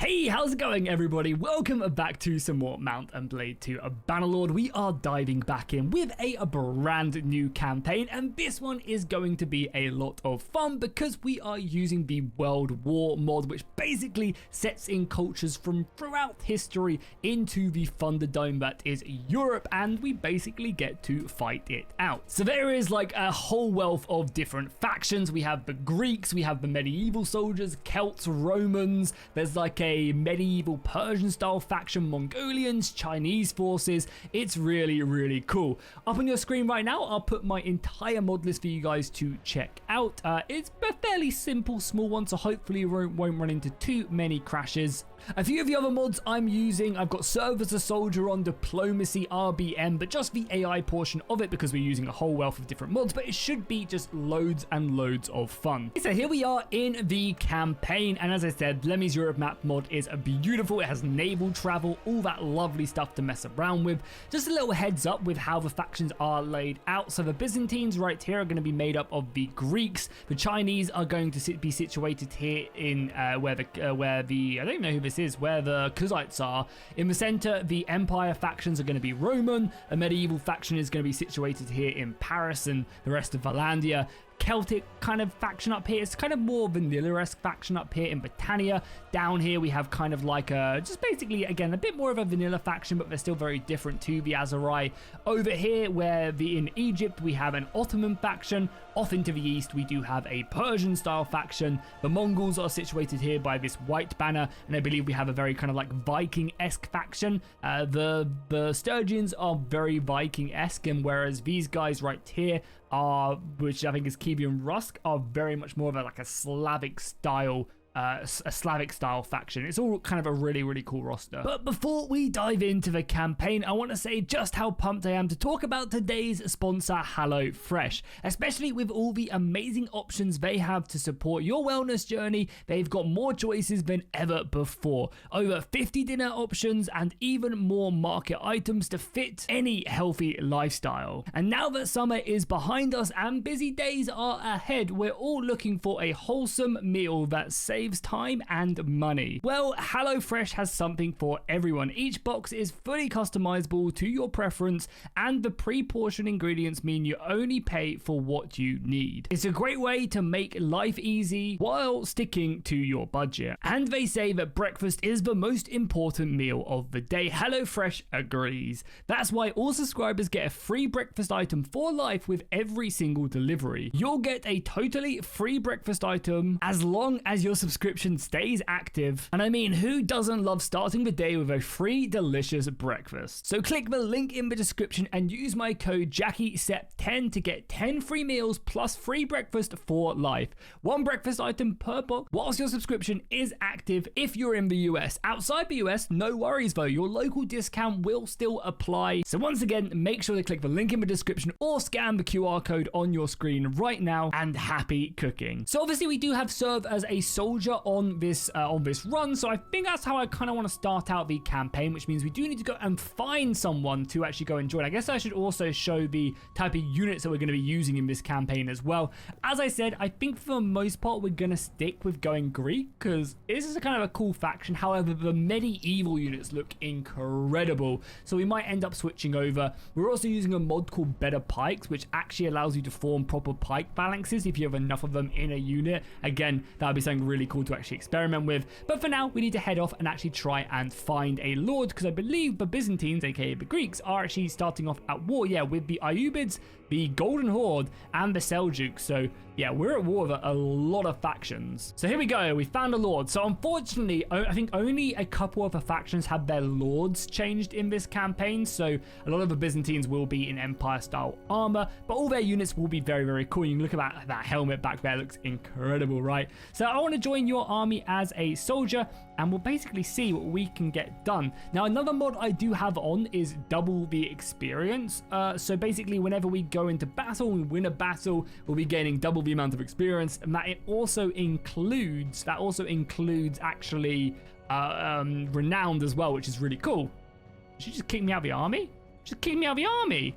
Hey, how's it going everybody? Welcome back to some more Mount and Blade 2 Bannerlord. We are diving back in with a brand new campaign, and this one is going to be a lot of fun because we are using the World War mod, which basically sets in cultures from throughout history into the Thunderdome that is Europe, and we basically get to fight it out. So there is like a whole wealth of different factions. We have the Greeks, we have the medieval soldiers, Celts, Romans, there's like a medieval Persian style faction, Mongolians, Chinese forces. It's really cool. Up on your screen right now, I'll put my entire mod list for you guys to check out. It's a fairly simple, small one, so hopefully you won't run into too many crashes. A few of the other mods I'm using, I've got Serve as a Soldier on, Diplomacy, RBM, but just the AI portion of it because we're using a whole wealth of different mods, but it should be just loads and loads of fun. So here we are in the campaign, and as I said, Lemmy's Europe map mod is beautiful. It has naval travel, all that lovely stuff to mess around with. Just a little heads up with how the factions are laid out. So the Byzantines right here are going to be made up of the Greeks. The Chinese are going to be situated here in where the I don't even know who this is, where the Kuzites are. In the center, the Empire factions are going to be Roman. A medieval faction is going to be situated here in Paris and the rest of Valandia. Celtic kind of faction up here. It's kind of more vanilla-esque faction up here in Britannia. Down here we have kind of like a, just basically, again, a bit more of a vanilla faction, but they're still very different to the Azerai. Over here, in Egypt, we have an Ottoman faction. Off into the east, we do have a Persian-style faction. The Mongols are situated here by this white banner, and I believe we have a very kind of like Viking-esque faction. The Sturgians are very Viking-esque, and whereas these guys right here are, which I think is Kibi and Rusk, are very much more of a Slavic style faction. It's all kind of a really cool roster. But before we dive into the campaign, I want to say just how pumped I am to talk about today's sponsor, HelloFresh. Especially with all the amazing options they have to support your wellness journey, they've got more choices than ever before. Over 50 dinner options and even more market items to fit any healthy lifestyle. And now that summer is behind us and busy days are ahead, we're all looking for a wholesome meal that saves time and money. Well, HelloFresh has something for everyone. Each box is fully customizable to your preference, and the pre-portioned ingredients mean you only pay for what you need. It's a great way to make life easy while sticking to your budget. And they say that breakfast is the most important meal of the day. HelloFresh agrees. That's why all subscribers get a free breakfast item for life with every single delivery. You'll get a totally free breakfast item as long as your subscription stays active. And I mean, who doesn't love starting the day with a free delicious breakfast? So click the link in the description and use my code JackieSep10 to get 10 free meals plus free breakfast for life. One breakfast item per box whilst your subscription is active if you're in the US. Outside the US, no worries though, your local discount will still apply. So once again, make sure to click the link in the description or scan the QR code on your screen right now, and happy cooking. So obviously we do have Serve as a Soldier on this run, so I think that's how I kind of want to start out the campaign, which means we do need to go and find someone to actually go and join. I guess I should also show the type of units that we're going to be using in this campaign as well. As I said, I think for the most part we're going to stick with going Greek because this is a kind of a cool faction. However, the medieval units look incredible, so we might end up switching over. We're also using a mod called Better Pikes, which actually allows you to form proper pike phalanxes if you have enough of them in a unit. Again, that would be something really cool to actually experiment with, but for now we need to head off and actually try and find a lord, because I believe the Byzantines, aka the Greeks, are actually starting off at war, with the Ayyubids, the Golden Horde, and the Seljuks. So yeah, we're at war with a lot of factions. So here we go, we found a lord. So unfortunately, I think only a couple of the factions have their lords changed in this campaign, so a lot of the Byzantines will be in Empire style armor, but all their units will be very cool. You can look at that helmet back there, looks incredible, right? So I want to join your army as a soldier, and we'll basically see what we can get done. Now, another mod I do have on is double the experience. So basically, whenever we go into battle and win a battle, we'll be gaining double the amount of experience, and that also includes actually renowned as well, which is really cool. Did she just kick me out of the army? Just kick me out of the army?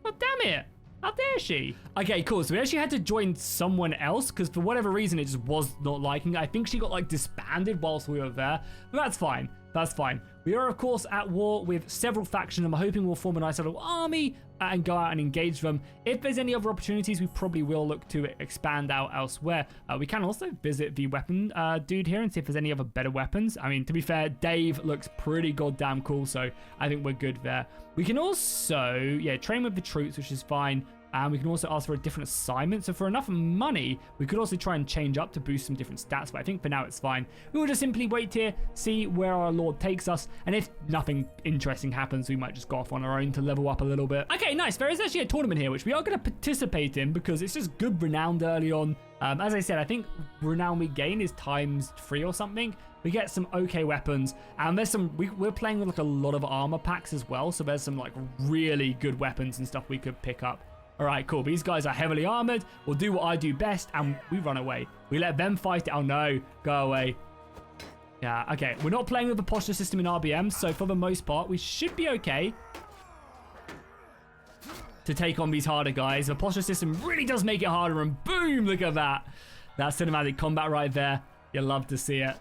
Oh, damn it. How dare she? Okay, cool. So we actually had to join someone else because for whatever reason, it just was not liking it. I think she got like disbanded whilst we were there, but that's fine. That's fine. We are, of course, at war with several factions. I'm hoping we'll form a nice little army and go out and engage them. If there's any other opportunities, we probably will look to expand out elsewhere. We can also visit the weapon dude here and see if there's any other better weapons. I mean, to be fair, Dave looks pretty goddamn cool, so I think we're good there. We can also, yeah, train with the troops, which is fine. And we can also ask for a different assignment. So for enough money, we could also try and change up to boost some different stats. But I think for now it's fine. We will just simply wait here, see where our Lord takes us. And if nothing interesting happens, we might just go off on our own to level up a little bit. Okay, nice. There is actually a tournament here, which we are going to participate in because it's just good renown early on. As I said, I think renown we gain is ×3 or something. We get some okay weapons, and there's some, we're playing with like a lot of armor packs as well. So there's some like really good weapons and stuff we could pick up. All right, cool. These guys are heavily armored. We'll do what I do best, and we run away. We let them fight it. Oh, no. Go away. Yeah, okay. We're not playing with the posture system in RBM, so for the most part, we should be okay to take on these harder guys. The posture system really does make it harder, and boom, look at that. That's cinematic combat right there. You'll love to see it.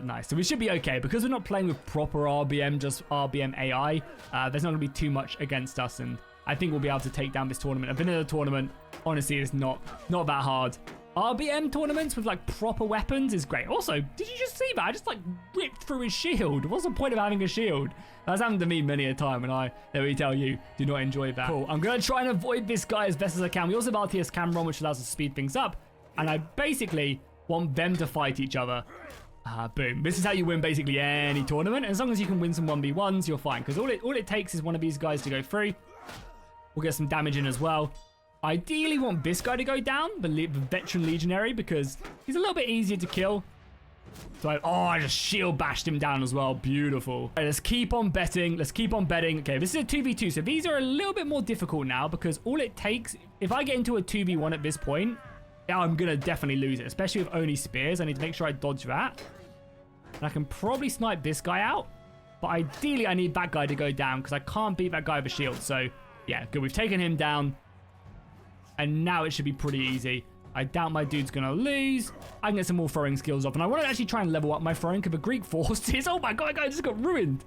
Nice. So we should be okay. Because we're not playing with proper RBM, just RBM AI, there's not going to be too much against us, and I think we'll be able to take down this tournament. A vanilla tournament, honestly, it's not that hard. RBM tournaments with like proper weapons is great. Also, did you just see that? I just like ripped through his shield. What's the point of having a shield? That's happened to me many a time, and let me tell you, do not enjoy that. Cool. I'm going to try and avoid this guy as best as I can. We also have RTS camera on, which allows us to speed things up, and I basically want them to fight each other. Boom. This is how you win basically any tournament. As long as you can win some 1v1s, you're fine. Because all it takes is one of these guys to go through. We'll get some damage in as well. Ideally want this guy to go down, the veteran legionary, because he's a little bit easier to kill. So I just shield bashed him down as well. Beautiful. Right, let's keep on betting. Let's keep on betting. Okay, this is a 2v2. So these are a little bit more difficult now because all it takes, if I get into a 2v1 at this point, I'm going to definitely lose it, especially with only spears. I need to make sure I dodge that. And I can probably snipe this guy out. But ideally, I need that guy to go down because I can't beat that guy with a shield. So, yeah, good. We've taken him down. And now it should be pretty easy. I doubt my dude's going to lose. I can get some more throwing skills off. And I want to actually try and level up my throwing because the Greek forces... Oh my god, that guy just got ruined.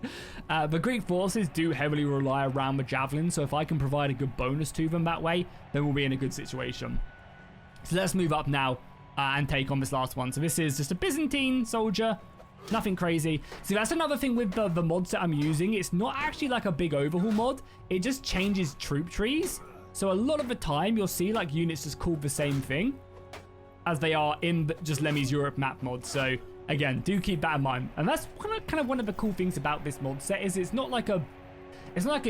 The Greek forces do heavily rely around the javelin. So if I can provide a good bonus to them that way, then we'll be in a good situation. So let's move up now and take on this last one. So this is just a Byzantine soldier. Nothing crazy. See, that's another thing with the mods that I'm using. It's not actually like a big overhaul mod. It just changes troop trees. So a lot of the time, you'll see like units just called the same thing as they are in just Lemmy's Europe map mod. So again, do keep that in mind. And that's kind of one of the cool things about this mod set is it's not like a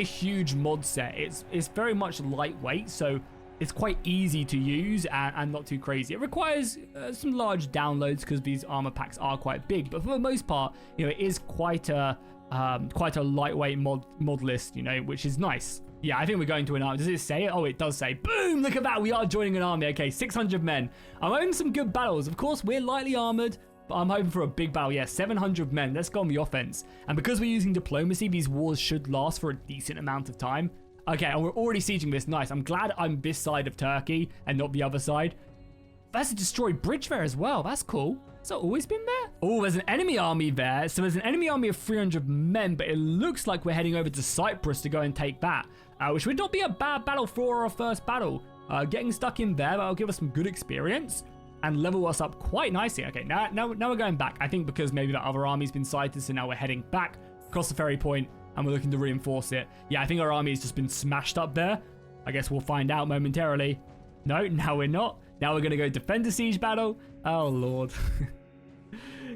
huge mod set. It's very much lightweight. So it's quite easy to use and not too crazy. It requires some large downloads because these armor packs are quite big, but for the most part, you know, it is quite a lightweight mod list, you know, which is nice. Yeah, I think we're going to an army. Does it say it? Oh, it does say. Boom! Look at that. We are joining an army. Okay, 600 men. I'm hoping some good battles. Of course, we're lightly armored, but I'm hoping for a big battle. Yeah, 700 men. Let's go on the offense. And because we're using diplomacy, these wars should last for a decent amount of time. Okay, and we're already sieging this. Nice. I'm glad I'm this side of Turkey and not the other side. That's a destroyed bridge there as well. That's cool. Has that always been there? Oh, there's an enemy army there. So there's an enemy army of 300 men, but it looks like we're heading over to Cyprus to go and take that, which would not be a bad battle for our first battle. Getting stuck in there, that'll give us some good experience and level us up quite nicely. Okay, now we're going back. I think because maybe the other army's been sighted, so now we're heading back across the ferry point and we're looking to reinforce it. Yeah, I think our army has just been smashed up there. I guess we'll find out momentarily. No, now we're not. Now we're going to go defend a siege battle. Oh, Lord.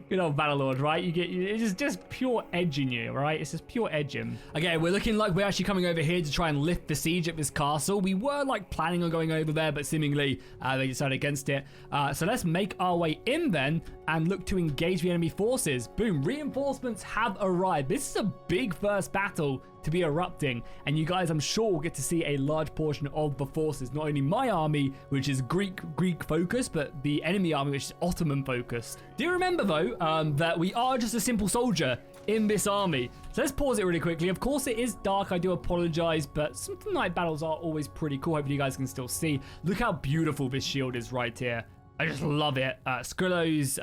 Good old Bannerlord, right? It's just pure edging you, right? It's just pure edging. Okay, we're looking like we're actually coming over here to try and lift the siege at this castle. We were like planning on going over there, but seemingly they decided against it. So let's make our way in then and look to engage the enemy forces. Boom, reinforcements have arrived. This is a big first battle to be erupting. And you guys, I'm sure, will get to see a large portion of the forces, not only my army, which is Greek focused, but the enemy army, which is Ottoman focused. Do remember though that we are just a simple soldier in this army. So let's pause it really quickly. Of course it is dark, I do apologize, but some night battles are always pretty cool. Hopefully you guys can still see. Look how beautiful this shield is right here. I just love it. Skrillo's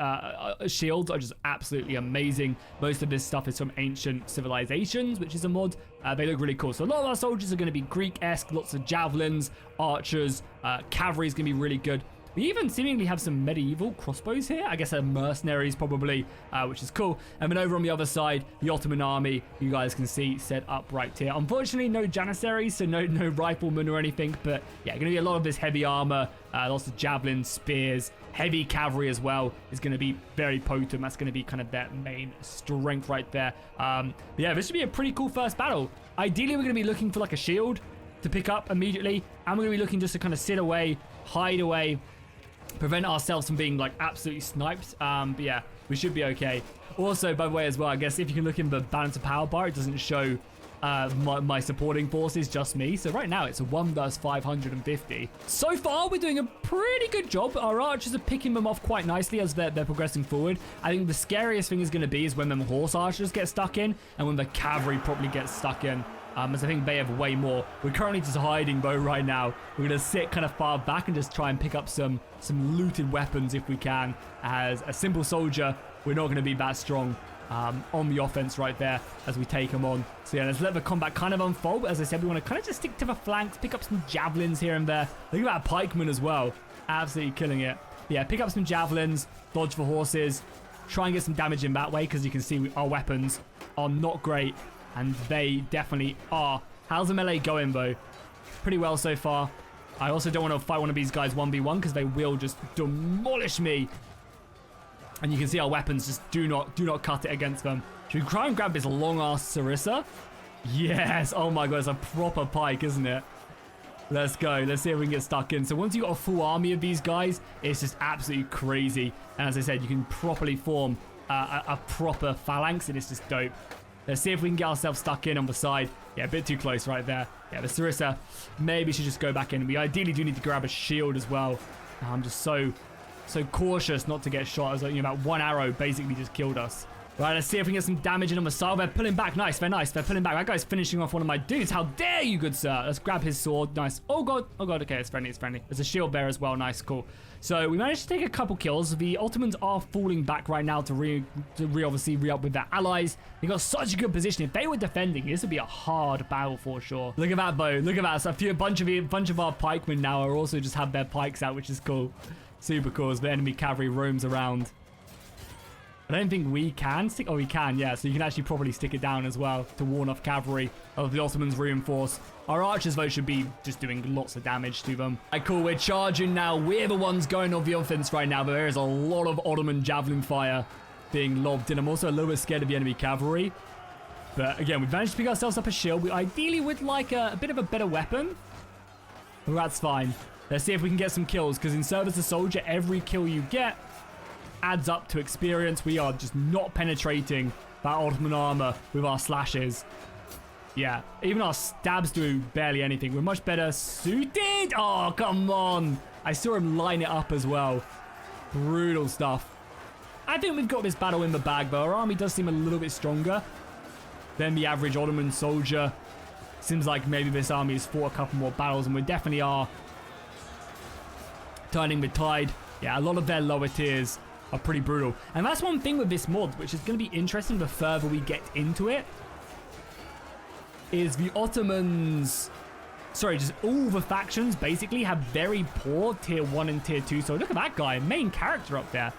shields are just absolutely amazing. Most of this stuff is from ancient civilizations, which is a mod. They look really cool. So a lot of our soldiers are going to be Greek-esque, lots of javelins, archers, cavalry is going to be really good. We even seemingly have some medieval crossbows here. I guess they're mercenaries probably, which is cool. And then over on the other side, the Ottoman army, you guys can see set up right here. Unfortunately, no janissaries, so no riflemen or anything. But yeah, going to be a lot of this heavy armor, lots of javelins, spears, heavy cavalry as well is going to be very potent. That's going to be kind of their main strength right there. But yeah, this should be a pretty cool first battle. Ideally, we're going to be looking for like a shield to pick up immediately. And we're going to be looking just to kind of sit away, hide away, prevent ourselves from being like absolutely sniped. But yeah, we should be okay. Also, by the way, as well, I guess if you can look in the balance of power bar, it doesn't show my supporting forces, just me. So right now it's a 1 versus 550. So far we're doing a pretty good job. Our archers are picking them off quite nicely as they're progressing forward. I think the scariest thing is going to be is when them horse archers get stuck in and when the cavalry probably gets stuck in. As I think they have way more. We're currently just hiding though right now. We're going to sit kind of far back and just try and pick up some looted weapons if we can. As a simple soldier, we're not going to be that strong on the offense right there as we take them on. So yeah, let's let the combat kind of unfold. But as I said, we want to kind of just stick to the flanks, pick up some javelins here and there. Look at that pikeman as well. Absolutely killing it. But yeah, pick up some javelins, dodge for horses, try and get some damage in that way because you can see our weapons are not great. And they definitely are. How's the melee going, though? Pretty well so far. I also don't want to fight one of these guys 1v1 because they will just demolish me. And you can see our weapons just do not cut it against them. Should we try and grab this long-ass Sarissa? Yes. Oh, my God. It's a proper pike, isn't it? Let's go. Let's see if we can get stuck in. So once you've got a full army of these guys, it's just absolutely crazy. And as I said, you can properly form a proper phalanx, and it's just dope. Let's see if we can get ourselves stuck in on the side. Yeah, a bit too close right there. Yeah, the Sarissa maybe should just go back in. We ideally do need to grab a shield as well. I'm just so cautious not to get shot. I was like, about one arrow basically just killed us. Right, let's see if we can get some damage in on the side. They're pulling back. Nice, they're nice. They're pulling back. That guy's finishing off one of my dudes. How dare you, good sir? Let's grab his sword. Nice. Oh, God. Oh, God. Okay, it's friendly. It's friendly. There's a shield bearer as well. Nice, cool. So we managed to take a couple kills. The Ottomans are falling back right now to obviously re-up with their allies. They got such a good position. If they were defending, this would be a hard battle for sure. Look at that, bow. Look at that. So a bunch of our pikemen now are also just have their pikes out, which is cool. Super cool as the enemy cavalry roams around. I don't think we can stick. Oh, we can, yeah. So you can actually probably stick it down as well to warn off cavalry of the Ottomans reinforce. Our archers, though, should be just doing lots of damage to them. Right, cool. We're charging now. We're the ones going on the offense right now, but there is a lot of Ottoman javelin fire being lobbed in. I'm also a little bit scared of the enemy cavalry. But again, we've managed to pick ourselves up a shield. We ideally would like a bit of a better weapon. But that's fine. Let's see if we can get some kills, because in Service a Soldier, every kill you get adds up to experience. We are just not penetrating that Ottoman armor with our slashes. Yeah, even our stabs do barely anything. We're much better suited. Oh, come on. I saw him line it up as well. Brutal stuff. I think we've got this battle in the bag, though. Our army does seem a little bit stronger than the average Ottoman soldier. Seems like maybe this army has fought a couple more battles, and we definitely are turning the tide. Yeah, a lot of their lower tiers are pretty brutal. And that's one thing with this mod, which is going to be interesting the further we get into it, is the Ottomans... Sorry, just all the factions basically have very poor tier 1 and tier 2. So look at that guy, main character up there.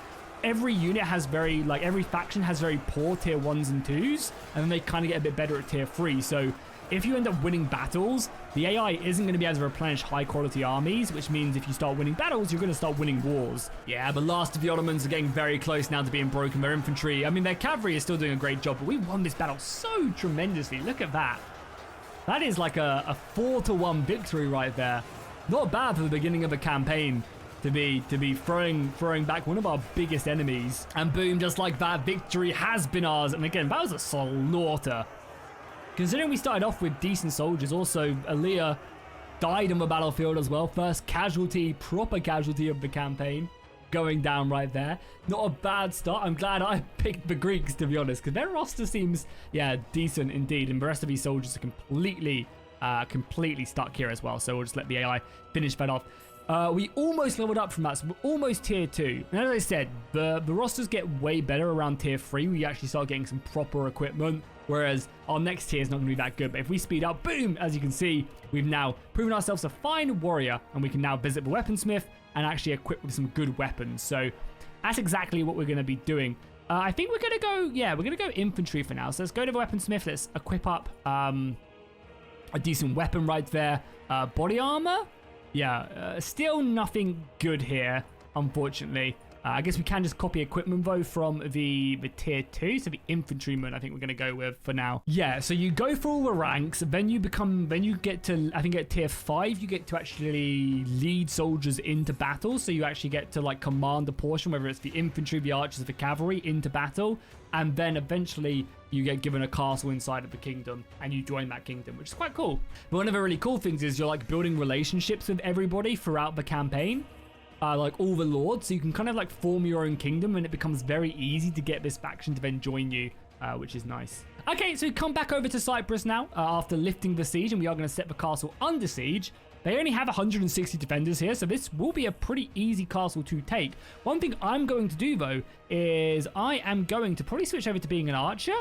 Every unit has every faction has very poor tier 1s and 2s, and then they kind of get a bit better at tier 3. So if you end up winning battles, the AI isn't going to be able to replenish high-quality armies, which means if you start winning battles, you're going to start winning wars. Yeah, the last of the Ottomans are getting very close now to being broken. Their infantry, I mean, their cavalry is still doing a great job, but we won this battle so tremendously. Look at that. That is like a 4-1 victory right there. Not bad for the beginning of a campaign to be throwing back one of our biggest enemies. And boom, just like that, victory has been ours. And again, that was a slaughter. Considering we started off with decent soldiers, also Aaliyah died on the battlefield as well. First casualty, proper casualty of the campaign, going down right there. Not a bad start. I'm glad I picked the Greeks, to be honest, because their roster seems, yeah, decent indeed. And the rest of these soldiers are completely stuck here as well. So we'll just let the AI finish that off. We almost leveled up from that, so we're almost tier 2. And as I said, the rosters get way better around tier 3. We actually start getting some proper equipment, whereas our next tier is not going to be that good. But if we speed up, boom, as you can see, we've now proven ourselves a fine warrior, and we can now visit the weaponsmith and actually equip with some good weapons. So that's exactly what we're going to be doing. I think we're going to go, yeah, we're going to go infantry for now. So let's go to the weaponsmith. Let's equip up a decent weapon right there. Body armor? Yeah, still nothing good here, unfortunately. I guess we can just copy equipment though from the tier 2, so the infantryman I think we're going to go with for now. Yeah, so you go through all the ranks, then you get to, I think at tier 5, you get to actually lead soldiers into battle, so you actually get to like command a portion, whether it's the infantry, the archers, or the cavalry into battle, and then eventually you get given a castle inside of the kingdom, and you join that kingdom, which is quite cool. But one of the really cool things is you're like building relationships with everybody throughout the campaign. Like all the lords, so you can kind of like form your own kingdom, and it becomes very easy to get this faction to then join you, which is nice. Okay, so we come back over to Cyprus now after lifting the siege, and we are going to set the castle under siege. They only have 160 defenders here, so this will be a pretty easy castle to take. One thing I'm going to do though is I am going to probably switch over to being an archer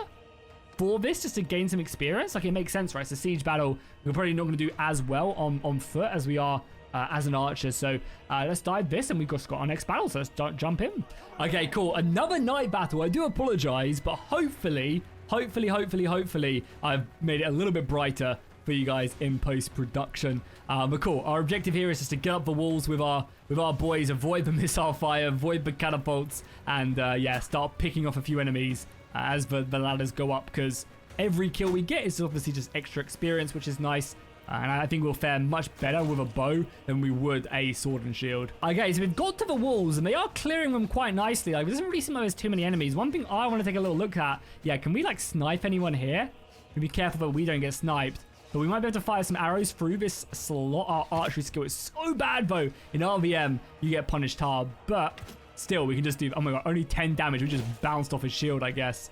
for this, just to gain some experience. Like, it makes sense, right? It's a siege battle. We're probably not going to do as well on foot as we are as an archer. So let's dive this, and we've just got our next battle, so let's jump in. Okay, cool. Another night battle. I do apologize, but hopefully I've made it a little bit brighter for you guys in post-production. But cool. Our objective here is just to get up the walls with our boys, avoid the missile fire, avoid the catapults, and yeah, start picking off a few enemies as the ladders go up, because every kill we get is obviously just extra experience, which is nice. And I think we'll fare much better with a bow than we would a sword and shield. Okay, so we've got to the walls, and they are clearing them quite nicely. Like, it doesn't really seem like there's too many enemies. One thing I want to take a little look at, yeah, can we like snipe anyone here? Be careful that we don't get sniped. But we might be able to fire some arrows through this slot. Our archery skill is so bad, though. In RVM, you get punished hard. But still, we can just do, oh my god, only 10 damage. We just bounced off his shield, I guess.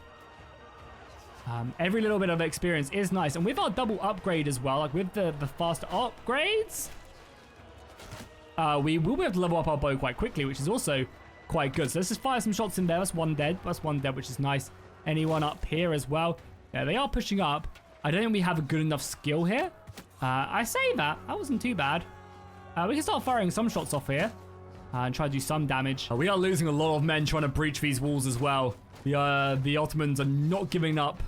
Every little bit of experience is nice. And with our double upgrade as well, like with the faster upgrades, we will be able to level up our bow quite quickly, which is also quite good. So let's just fire some shots in there. That's one dead. That's one dead, which is nice. Anyone up here as well? Yeah, they are pushing up. I don't think we have a good enough skill here. I say that. That wasn't too bad. We can start firing some shots off here and try to do some damage. We are losing a lot of men trying to breach these walls as well. The Ottomans are not giving up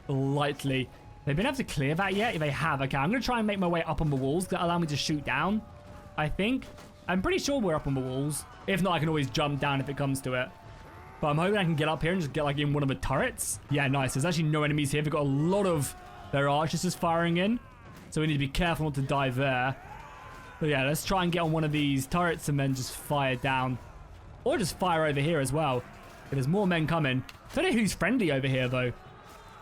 lightly. They've been able to clear that yet? They have. Okay, I'm going to try and make my way up on the walls that allow me to shoot down, I think. I'm pretty sure we're up on the walls. If not, I can always jump down if it comes to it. But I'm hoping I can get up here and just get like in one of the turrets. Yeah, nice. There's actually no enemies here. They've got a lot of their archers just firing in, so we need to be careful not to dive there. But yeah, let's try and get on one of these turrets and then just fire down. Or just fire over here as well. If there's more men coming. I don't know who's friendly over here though.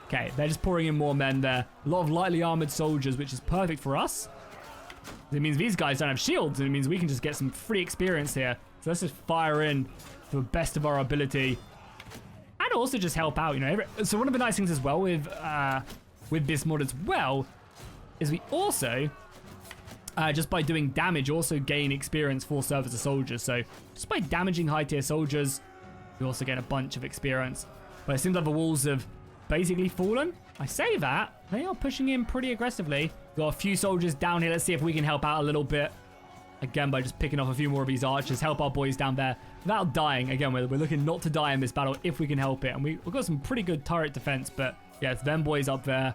Okay, they're just pouring in more men there. A lot of lightly armored soldiers, which is perfect for us. It means these guys don't have shields, and it means we can just get some free experience here. So let's just fire in to the best of our ability. And also just help out, you know. So one of the nice things as well with this mod as well is we also, just by doing damage, also gain experience for service of soldiers. So just by damaging high tier soldiers, we also get a bunch of experience. But it seems like the walls have basically fallen. I say that. They are pushing in pretty aggressively. Got a few soldiers down here. Let's see if we can help out a little bit. Again, by just picking off a few more of these archers. Help our boys down there without dying. Again, we're looking not to die in this battle if we can help it. And we've got some pretty good turret defense. But yeah, it's them boys up there.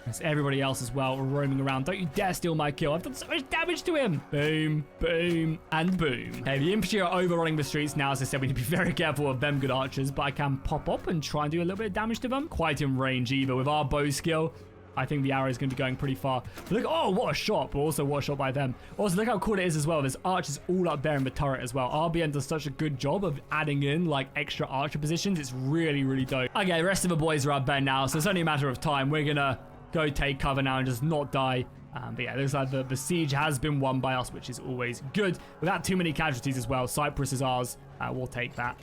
There's everybody else as well roaming around. Don't you dare steal my kill. I've done so much damage to him. Boom, boom, and boom. Okay, the infantry are overrunning the streets now. As I said, we need to be very careful of them good archers. But I can pop up and try and do a little bit of damage to them. Quite in range either with our bow skill. I think the arrow is going to be going pretty far. But look, oh, what a shot, but also what a shot by them. Also, look how cool it is as well. There's archers all up there in the turret as well. RBN does such a good job of adding in like extra archer positions. It's really, really dope. Okay, the rest of the boys are up there now, so it's only a matter of time. We're going to go take cover now and just not die. But yeah, looks like the siege has been won by us, which is always good. Without too many casualties as well. Cyprus is ours. We'll take that.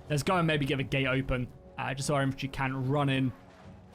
Let's go and maybe get the gate open, just so our infantry can run in.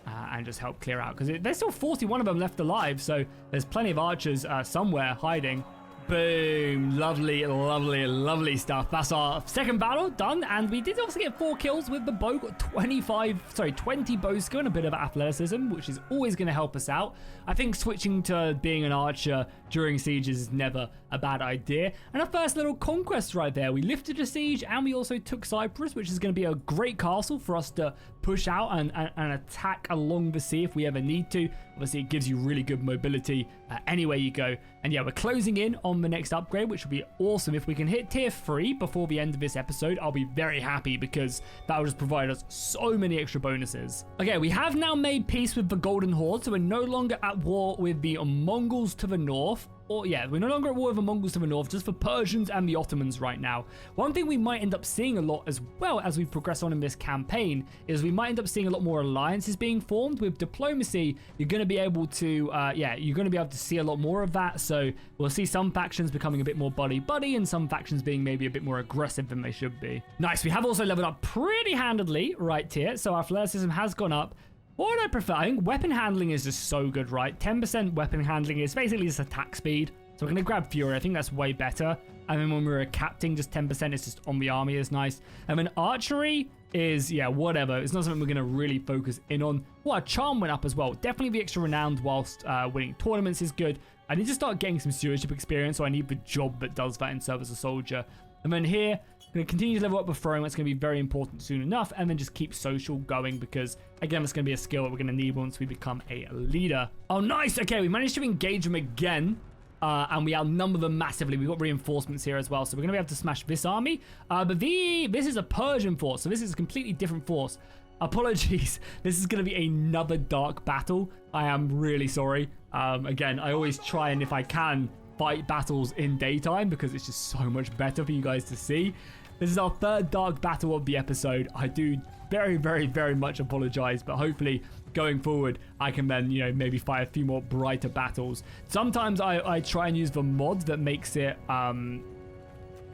And just help clear out, because there's still 41 of them left alive, so there's plenty of archers somewhere hiding. Boom. Lovely, lovely, lovely stuff. That's our second battle done, and we did also get 4 kills with the bow. Got 20 bow skill and a bit of athleticism, which is always going to help us out. I think switching to being an archer during sieges is never a bad idea. And our first little conquest right there. We lifted a siege, and we also took Cyprus, which is going to be a great castle for us to push out and attack along the sea if we ever need to. Obviously, it gives you really good mobility anywhere you go. And yeah, we're closing in on the next upgrade, which will be awesome. If we can hit tier 3 before the end of this episode, I'll be very happy, because that will just provide us so many extra bonuses. Okay, we have now made peace with the Golden Horde, so we're no longer at war with the Mongols to the north. Or yeah, we're no longer at war with the Mongols to the north, just for Persians and the Ottomans right now. One thing we might end up seeing a lot as well as we progress on in this campaign is we might end up seeing a lot more alliances being formed. With diplomacy, you're going to be able to, you're going to be able to see a lot more of that. So we'll see some factions becoming a bit more buddy-buddy and some factions being maybe a bit more aggressive than they should be. Nice, we have also leveled up pretty handedly right here. So our athleticism has gone up. What would I prefer? I think weapon handling is just so good, right? 10% weapon handling is basically just attack speed. So we're going to grab Fury. I think that's way better. And then when we were capting, just 10% is just on the army is nice. And then archery is, yeah, whatever. It's not something we're going to really focus in on. Well, our charm went up as well. Definitely the extra renowned whilst winning tournaments is good. I need to start getting some stewardship experience, so I need the job that does that in Serve as a Soldier. And then here, I'm going to continue to level up with throwing. That's going to be very important soon enough. And then just keep social going, because, again, it's going to be a skill that we're going to need once we become a leader. Oh, nice. Okay, we managed to engage them again. And we outnumber them massively. We've got reinforcements here as well, so we're going to be able to smash this army. But this is a Persian force, so this is a completely different force. Apologies. This is going to be another dark battle. I am really sorry. Again, I always try and, if I can, fight battles in daytime, because it's just so much better for you guys to see. This is our third dark battle of the episode. I do very, very, very much apologize, but hopefully going forward I can then, you know, maybe fight a few more brighter battles. Sometimes I try and use the mod that makes it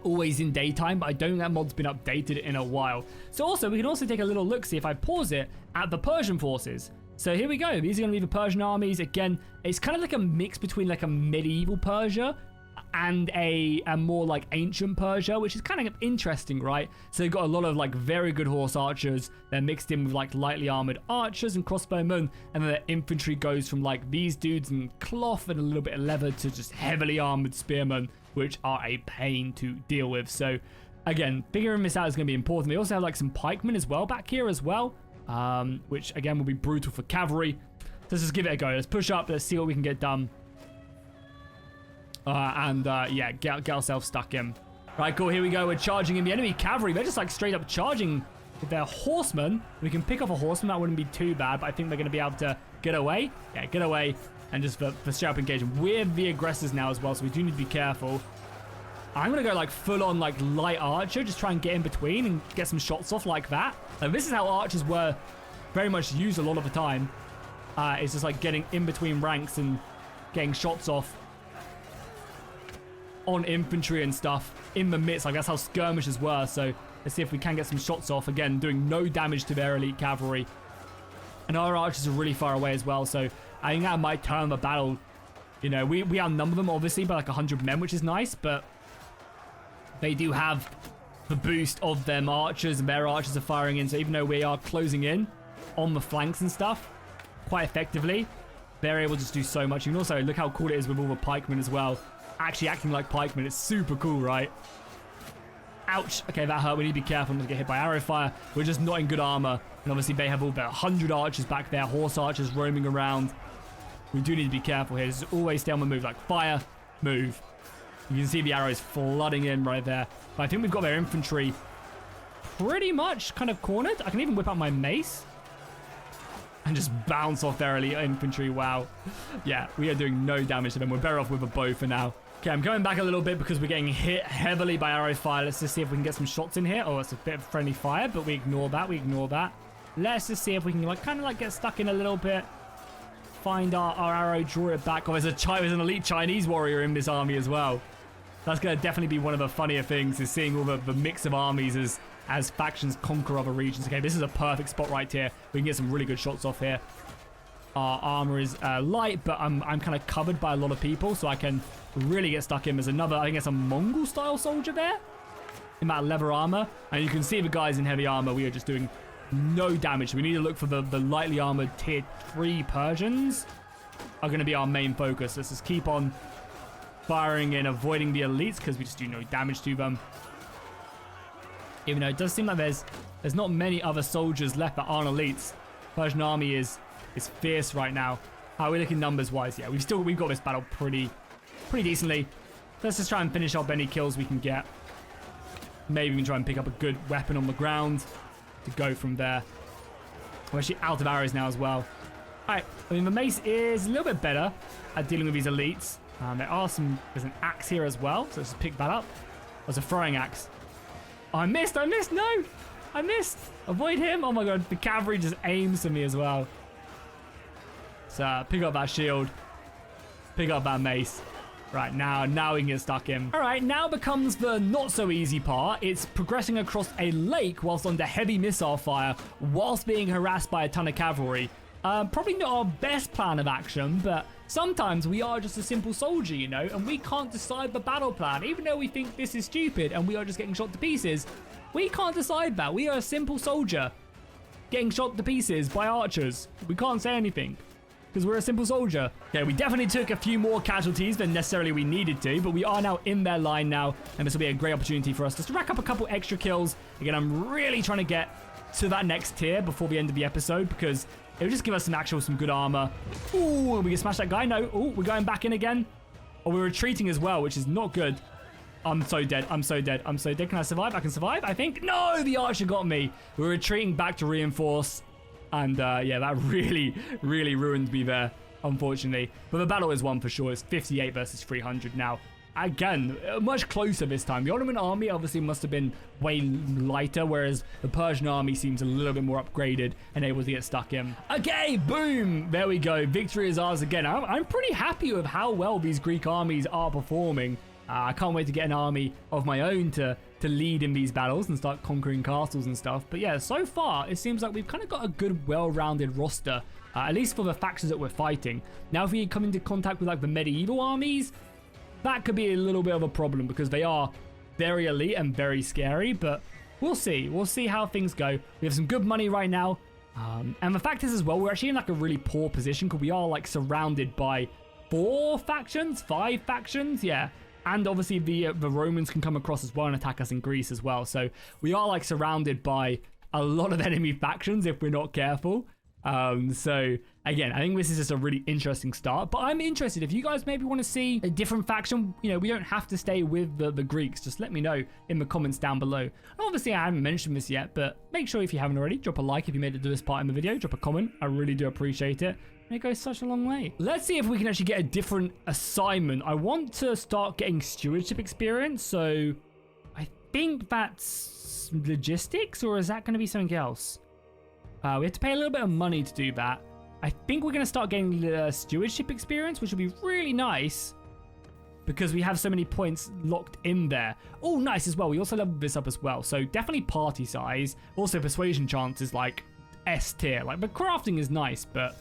always in daytime, but I don't think that mod's been updated in a while. So also we can also take a little look, see if I pause it, at the Persian forces. So here we go. These are going to be the Persian armies. Again, it's kind of like a mix between like a medieval Persia and a more like ancient Persia, which is kind of interesting, right? So they've got a lot of like very good horse archers. They're mixed in with like lightly armored archers and crossbowmen, and then their infantry goes from like these dudes in cloth and a little bit of leather to just heavily armored spearmen, which are a pain to deal with. So again, figuring this out is going to be important. They also have like some pikemen as well back here as well, which again will be brutal for cavalry. Let's just give it a go. Let's push up. Let's see what we can get done. Yeah, get ourselves stuck in. Right, cool. Here we go. We're charging in the enemy cavalry. They're just like straight up charging with their horsemen. We can pick off a horseman. That wouldn't be too bad, but I think they're going to be able to get away. Yeah, get away. And just for straight up engagement. We're the aggressors now as well, so we do need to be careful. I'm going to go like full on like light archer. Just try and get in between and get some shots off like that. This is how archers were very much used a lot of the time. It's just like getting in between ranks and getting shots off on infantry and stuff in the midst. Like that's how skirmishes were. So let's see if we can get some shots off. Again, doing no damage to their elite cavalry. And our archers are really far away as well. So I think that might turn the battle. You know, we outnumber them obviously by like 100 men, which is nice. But they do have the boost of them archers, and their archers are firing in. So even though we are closing in on the flanks and stuff quite effectively, they're able to just do so much. You can also look how cool it is with all the pikemen as well. Actually acting like pikemen. It's super cool, right? Ouch. Okay, that hurt. We need to be careful not to get hit by arrow fire. We're just not in good armor. And obviously they have all about 100 archers back there. Horse archers roaming around. We do need to be careful here. Just always stay on the move. Like fire, move. You can see the arrows flooding in right there. But I think we've got their infantry pretty much kind of cornered. I can even whip out my mace. and just bounce off their elite infantry. Wow. Yeah, we are doing no damage to them. We're better off with a bow for now. Okay, I'm going back a little bit because we're getting hit heavily by arrow fire. Let's just see if we can get some shots in here. Oh, it's a bit of friendly fire, but we ignore that. We ignore that. Let's just see if we can kind of get stuck in a little bit. Find our arrow, draw it back. Oh, there's an elite Chinese warrior in this army as well. That's going to definitely be one of the funnier things, is seeing all the mix of armies as factions conquer other regions. Okay, this is a perfect spot right here. We can get some really good shots off here. Our armor is light, but I'm kind of covered by a lot of people, so I can really get stuck in. There's another, I think it's a Mongol-style soldier there in that leather armor. And you can see the guys in heavy armor. We are just doing no damage. We need to look for the lightly armored tier 3 Persians are going to be our main focus. Let's just keep on firing and avoiding the elites because we just do no damage to them. Even though it does seem like there's not many other soldiers left that aren't elites. Persian army is fierce right now. How are we looking numbers wise? Yeah, we've got this battle pretty decently. Let's just try and finish up any kills we can get. Maybe we can try and pick up a good weapon on the ground to go from there. We're actually out of arrows now as well. Alright, I mean the mace is a little bit better at dealing with these elites. There's an axe here as well, so let's just pick that up. There's a throwing axe. Oh, I missed, no! I missed! Avoid him! Oh my god, the cavalry just aims at me as well. So, pick up that shield. Pick up that mace. Right, now we can get stuck in. Alright, now becomes the not so easy part. It's progressing across a lake whilst under heavy missile fire, whilst being harassed by a ton of cavalry. Probably not our best plan of action, but sometimes we are just a simple soldier, you know, and we can't decide the battle plan. Even though we think this is stupid and we are just getting shot to pieces, we can't decide that. We are a simple soldier getting shot to pieces by archers. We can't say anything because we're a simple soldier. Okay, we definitely took a few more casualties than necessarily we needed to, but we are now in their line now, and this will be a great opportunity for us just to rack up a couple extra kills. Again, I'm really trying to get to that next tier before the end of the episode because it will just give us some good armor. Ooh, we can smash that guy. No. Ooh, we're going back in again. Oh, we're retreating as well, which is not good. I'm so dead. I'm so dead. Can I survive? I can survive, I think. No, the archer got me. We're retreating back to reinforce. And yeah, that really ruined me there, unfortunately. But the battle is won for sure. It's 58 versus 300 now. Again, much closer this time. The Ottoman army obviously must have been way lighter, whereas the Persian army seems a little bit more upgraded and able to get stuck in. Okay, boom! There we go. Victory is ours again. I'm pretty happy with how well these Greek armies are performing. I can't wait to get an army of my own to lead in these battles and start conquering castles and stuff. But yeah, so far, it seems like we've kind of got a good, well-rounded roster, at least for the factions that we're fighting. Now, if we come into contact with like the medieval armies, that could be a little bit of a problem because they are very elite and very scary, but we'll see. We'll see how things go. We have some good money right now. And the fact is as well, we're actually in like a really poor position because we are like surrounded by 5 factions, yeah. And obviously the Romans can come across as well and attack us in Greece as well. So we are like surrounded by a lot of enemy factions if we're not careful. So again, I think this is just a really interesting start, but I'm interested if you guys maybe want to see a different faction. You know, we don't have to stay with the Greeks. Just let me know in the comments down below. And obviously I haven't mentioned this yet, but make sure if you haven't already, drop a like if you made it to this part in the video, drop a comment. I really do appreciate it. It goes such a long way. Let's see if we can actually get a different assignment. I want to start getting stewardship experience, so I think that's logistics, or is that going to be something else? We have to pay a little bit of money to do that. I think we're going to start getting stewardship experience, which would be really nice because we have so many points locked in there. Oh, nice as well. We also leveled this up as well. So definitely party size. Also persuasion chance is like S tier. Like the crafting is nice, but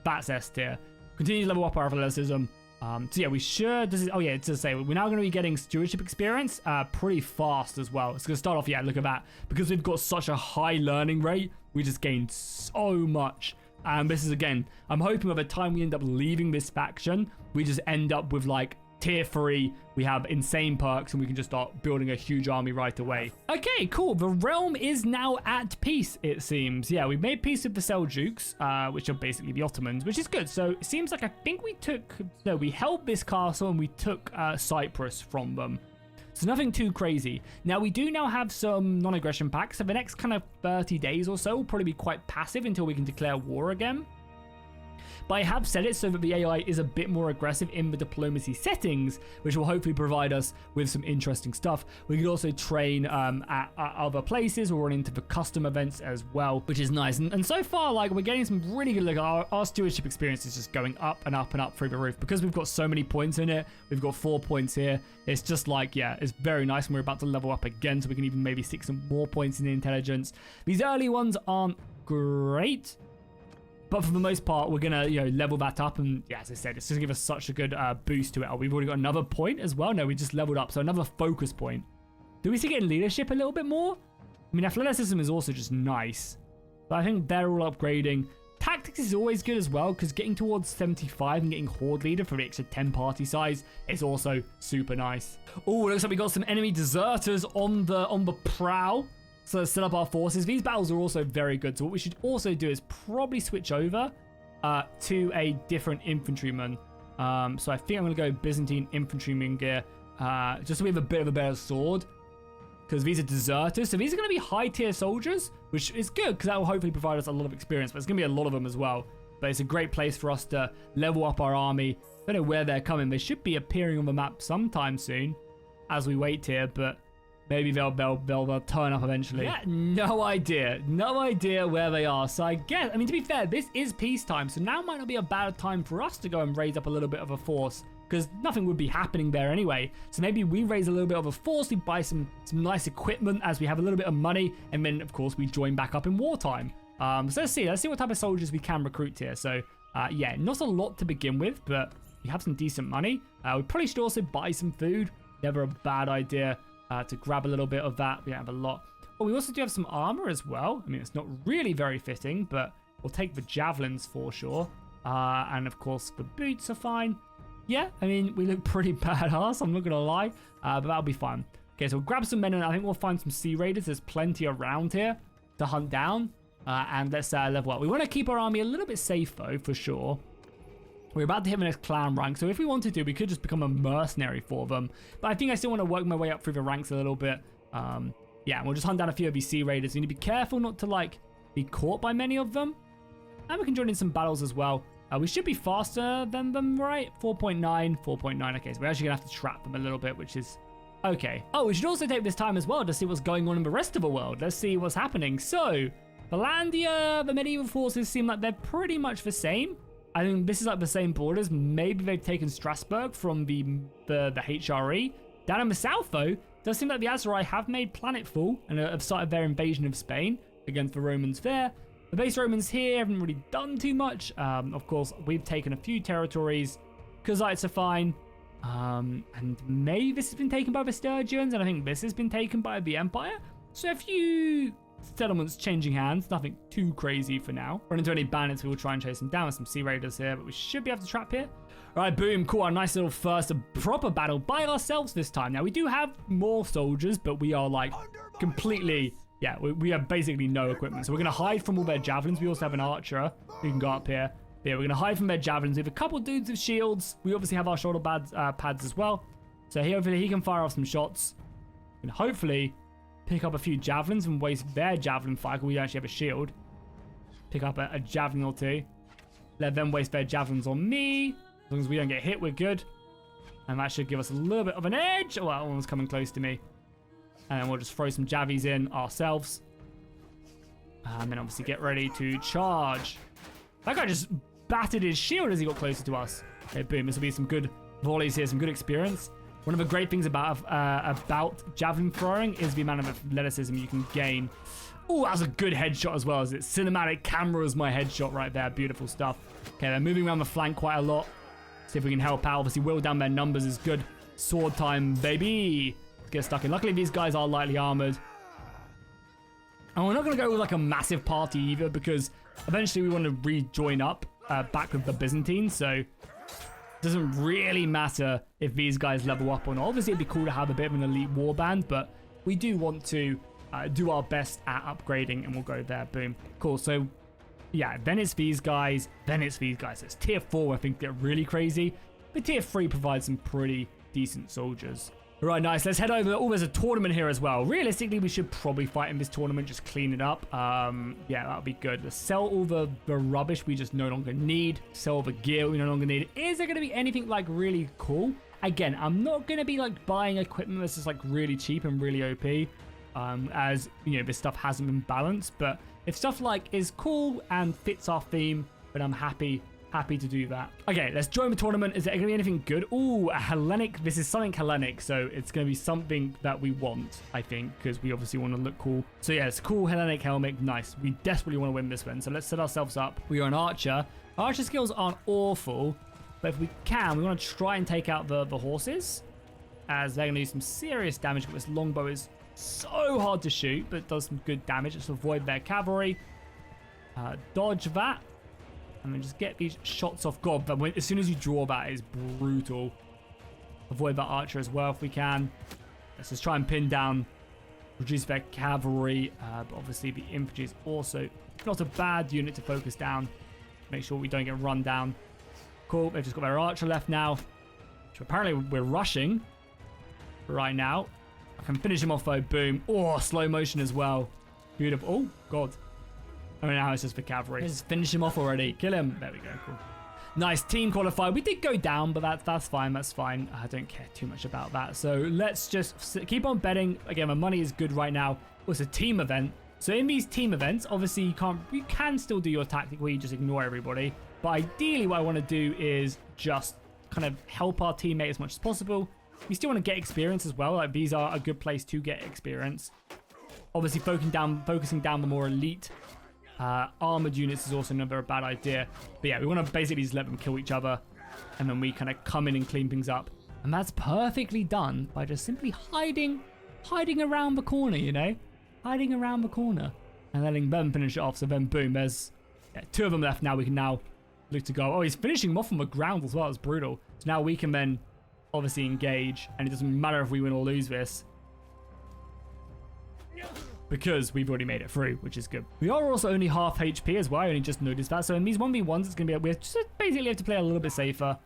that's S tier. Continue to level up our athleticism. So yeah, we should. Oh yeah, to say we're now going to be getting stewardship experience pretty fast as well. It's going to start off. Yeah, look at that. Because we've got such a high learning rate, we just gained so much. And this is again, I'm hoping by the time we end up leaving this faction, we just end up with like tier 3. We have insane perks and we can just start building a huge army right away. Okay, cool. The realm is now at peace, it seems. Yeah, we made peace with the Seljuks, which are basically the Ottomans, which is good. So it seems like I think we held this castle and we took Cyprus from them. So nothing too crazy. Now, we do now have some non-aggression packs. So the next kind of 30 days or so will probably be quite passive until we can declare war again. But I have set it so that the AI is a bit more aggressive in the diplomacy settings, which will hopefully provide us with some interesting stuff. We could also train at other places. We'll run into the custom events as well, which is nice. And so far, like, we're getting some really good, like, our stewardship experience is just going up and up and up through the roof. Because we've got so many points in it, we've got 4 points here. It's just like, yeah, it's very nice. And we're about to level up again, so we can even maybe stick some more points in the intelligence. These early ones aren't great, but for the most part, we're going to, level that up. And yeah, as I said, it's just going to give us such a good boost to it. Oh, we've already got another point as well. No, we just leveled up. So another focus point. Do we see getting leadership a little bit more? I mean, athleticism is also just nice. But I think they're all upgrading. Tactics is always good as well, because getting towards 75 and getting Horde Leader for the extra 10 party size is also super nice. Oh, it looks like we got some enemy deserters on the prowl. So let's set up our forces. These battles are also very good. So what we should also do is probably switch over to a different infantryman. So I think I'm going to go Byzantine infantryman gear, just so we have a bit of a better sword. Because these are deserters. So these are going to be high tier soldiers, which is good because that will hopefully provide us a lot of experience. But it's going to be a lot of them as well. But it's a great place for us to level up our army. I don't know where they're coming. They should be appearing on the map sometime soon as we wait here. But maybe they'll turn up eventually. Yeah, no idea. No idea where they are. So I guess, I mean, to be fair, this is peacetime. So now might not be a bad time for us to go and raise up a little bit of a force, because nothing would be happening there anyway. So maybe we raise a little bit of a force, we buy some nice equipment as we have a little bit of money, and then, of course, we join back up in wartime. So let's see what type of soldiers we can recruit here. So, yeah, not a lot to begin with, but we have some decent money. We probably should also buy some food. Never a bad idea. To grab a little bit of that. We don't have a lot. Oh, we also do have some armor as well. I mean, it's not really very fitting, but we'll take the javelins for sure. And of course, the boots are fine. Yeah, I mean, we look pretty badass, I'm not going to lie. But that'll be fine. Okay, so we'll grab some men, and I think we'll find some sea raiders. There's plenty around here to hunt down. And let's level up. We want to keep our army a little bit safe, though, for sure. We're about to hit the next clan rank, so if we wanted to, we could just become a mercenary for them. But I think I still want to work my way up through the ranks a little bit. Yeah, we'll just hunt down a few of these sea raiders. We need to be careful not to, like, be caught by many of them. And we can join in some battles as well. We should be faster than them, right? 4.9, 4.9. Okay, so we're actually going to have to trap them a little bit, which is okay. Oh, we should also take this time as well to see what's going on in the rest of the world. Let's see what's happening. So, Valandia, the medieval forces seem like they're pretty much the same. I think this is like the same borders. Maybe they've taken Strasbourg from the HRE. Down in the south, though, it does seem like the Azerai have made planetfall and have started their invasion of Spain against the Romans there. The base Romans here haven't really done too much. Of course, we've taken a few territories. Kazites are fine. And maybe this has been taken by the Sturgians, and I think this has been taken by the Empire. So a few settlements changing hands, nothing too crazy for now. Run into any bandits, we will try and chase them down with some sea raiders here, but we should be able to trap here. All right, boom, cool, our nice little first proper battle by ourselves this time. Now, we do have more soldiers, but we are like completely, yeah, we have basically no equipment. So we're going to hide from all their javelins. We also have an archer who can go up here. Yeah, we're going to hide from their javelins. We have a couple dudes with shields. We obviously have our shoulder pads as well. So hopefully he can fire off some shots. And hopefully pick up a few javelins and waste their javelin fire, because we actually have a shield. Pick up a javelin or two. Let them waste their javelins on me. As long as we don't get hit, we're good. And that should give us a little bit of an edge. Oh, that one was coming close to me. And then we'll just throw some javies in ourselves. And then obviously get ready to charge. That guy just battered his shield as he got closer to us. Okay, boom. This will be some good volleys here, some good experience. One of the great things about javelin throwing is the amount of athleticism you can gain. Oh, that was a good headshot as well. As it's cinematic camera is my headshot right there. Beautiful stuff. Okay, they're moving around the flank quite a lot. See if we can help out. Obviously, whittle down their numbers is good. Sword time, baby. Let's get stuck in. Luckily, these guys are lightly armored. And we're not going to go with like a massive party either, because eventually we want to rejoin up back with the Byzantines. So doesn't really matter if these guys level up or not. Obviously, it'd be cool to have a bit of an elite warband, but we do want to do our best at upgrading, and we'll go there. Boom. Cool. So, yeah, then it's these guys. Then it's these guys. So it's tier 4, I think, get really crazy. But tier 3 provides some pretty decent soldiers. Right, nice. Let's head over. Oh, there's a tournament here as well. Realistically, we should probably fight in this tournament, just clean it up. Yeah, that'll be good. Let's sell all the rubbish we just no longer need. Sell the gear we no longer need. Is there going to be anything like really cool? Again, I'm not going to be like buying equipment that's just like really cheap and really OP. As you know, this stuff hasn't been balanced. But if stuff like is cool and fits our theme, then I'm happy to do that. Okay, let's join the tournament. Is there gonna be anything good? Ooh, a Hellenic. This is something Hellenic, so it's gonna be something that we want, I think, because we obviously want to look cool. So yeah, it's cool Hellenic helmet. Nice. We desperately want to win this one, so let's set ourselves up. We are an archer. Archer skills aren't awful, but if we can, we want to try and take out the horses, as they're gonna do some serious damage. But this longbow is so hard to shoot, but it does some good damage. Let's avoid their cavalry. Dodge that. And then just get these shots off. God, but as soon as you draw that, it's brutal. Avoid that archer as well if we can. Let's just try and pin down, reduce their cavalry. But obviously the infantry is also not a bad unit to focus down. Make sure we don't get run down. Cool, they've just got their archer left now. Which apparently we're rushing right now. I can finish him off though, boom. Oh, slow motion as well. Beautiful. Oh, God. I mean, now it's just for cavalry. Let's just finish him off already. Kill him. There we go. Cool. Nice. Team qualified. We did go down, but that's fine. That's fine. I don't care too much about that. So let's just keep on betting. Again, my money is good right now. Oh, it's a team event. So in these team events, obviously you can still do your tactic where you just ignore everybody. But ideally what I want to do is just kind of help our teammate as much as possible. We still want to get experience as well. Like, these are a good place to get experience. Obviously focusing down the more elite armored units is also never a bad idea. But yeah, we want to basically just let them kill each other, and then we kind of come in and clean things up. And that's perfectly done by just simply hiding around the corner, you know? Hiding around the corner and letting them finish it off. So then boom, there's two of them left now. We can now look to go. Oh, he's finishing them off on the ground as well. It's brutal. So now we can then obviously engage, and it doesn't matter if we win or lose this, because we've already made it through, which is good. We are also only half HP as well. I only just noticed that. So in these 1v1s, it's going to be, we just basically have to play a little bit safer.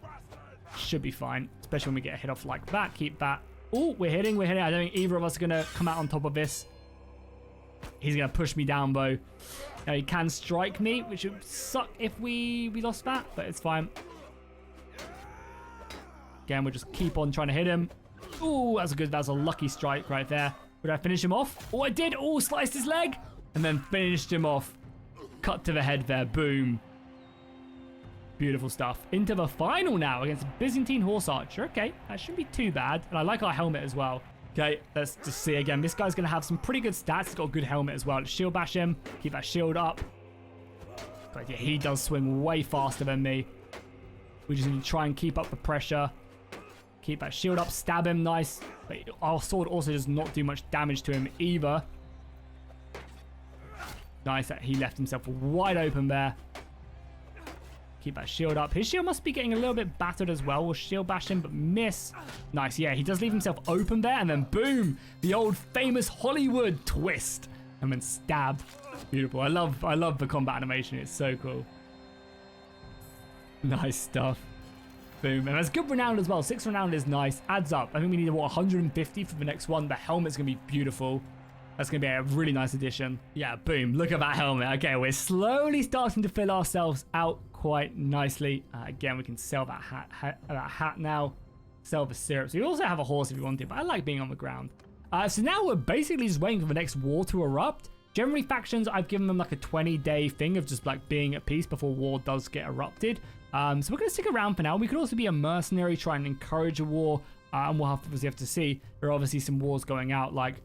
Should be fine, especially when we get a hit off like that. Keep that. Oh, we're hitting. I don't think either of us are going to come out on top of this. He's going to push me down, though. Now, he can strike me, which would suck if we lost that, but it's fine. Again, we'll just keep on trying to hit him. Oh, that's a lucky strike right there. Would I finish him off? Oh, I did. Oh, sliced his leg. And then finished him off. Cut to the head there. Boom. Beautiful stuff. Into the final now against Byzantine Horse Archer. Okay, that shouldn't be too bad. And I like our helmet as well. Okay, let's just see again. This guy's going to have some pretty good stats. He's got a good helmet as well. Let's shield bash him. Keep that shield up. But yeah, he does swing way faster than me. We just need to try and keep up the pressure. Keep that shield up, stab him, nice. But our sword also does not do much damage to him either. Nice that he left himself wide open there. Keep that shield up. His shield must be getting a little bit battered as well. We'll shield bash him, but miss. Nice, yeah, he does leave himself open there, and then boom, the old famous Hollywood twist, and then stab. Beautiful. I love the combat animation. It's so cool. Nice stuff. Boom. And that's good renown as well. 6 renown is nice. Adds up. I think we need, what, 150 for the next one. The helmet's going to be beautiful. That's going to be a really nice addition. Yeah, boom. Look at that helmet. Okay, we're slowly starting to fill ourselves out quite nicely. Again, we can sell that hat now. Sell the syrups. We also have a horse if you wanted, but I like being on the ground. So now we're basically just waiting for the next war to erupt. Generally, factions, I've given them like a 20-day thing of just like being at peace before war does get erupted. So we're going to stick around for now. We could also be a mercenary, try and encourage a war. And we'll obviously have to see. There are obviously some wars going out. Like,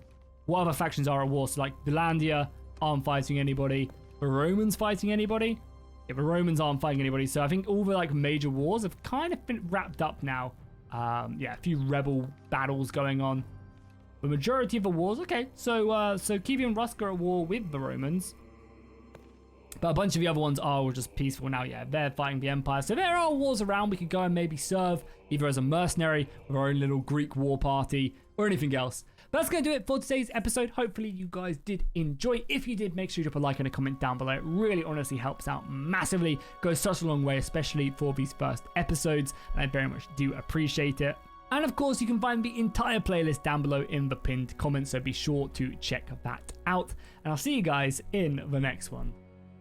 what other factions are at war? So, like, Belandia aren't fighting anybody. The Romans fighting anybody? Yeah, the Romans aren't fighting anybody. So I think all the, like, major wars have kind of been wrapped up now. Yeah, a few rebel battles going on. The majority of the wars. Okay, so Kiev and Rusk are at war with the Romans. But a bunch of the other ones are just peaceful now. Yeah, they're fighting the Empire. So there are wars around. We could go and maybe serve either as a mercenary with our own little Greek war party or anything else. But that's going to do it for today's episode. Hopefully you guys did enjoy. If you did, make sure you drop a like and a comment down below. It really honestly helps out massively. Goes such a long way, especially for these first episodes. And I very much do appreciate it. And of course, you can find the entire playlist down below in the pinned comments, so be sure to check that out. And I'll see you guys in the next one.